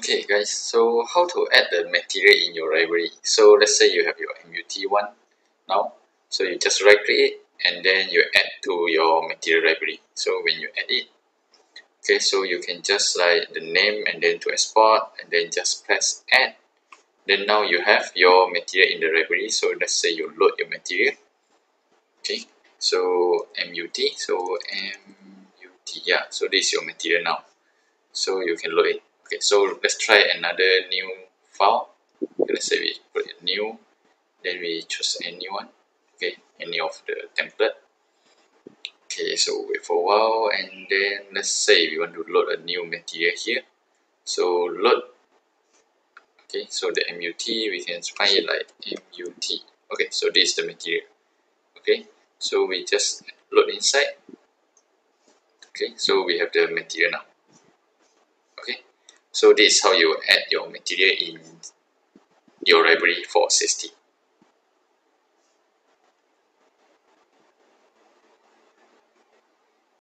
Okay guys, so how to add the material in your library. So let's say you have your MUT1 now, so you just right click it and then you add to your material library. So when you add it, okay, so you can just like the name and then to export and then just press add. Then now you have your material in the library. So let's say you load your material. Okay, so MUT, yeah, so this is your material now. So you can load it. Okay, so let's try another new file. Okay, let's say we put a new, then we choose any one. Okay, any of the template. Okay, so wait for a while, and then let's say we want to load a new material here. So load. Okay, so the MUT we can find it like MUT. Okay, so this is the material. Okay, so we just load inside. Okay, so we have the material now. Okay, so this is how you add your material in your library for 60.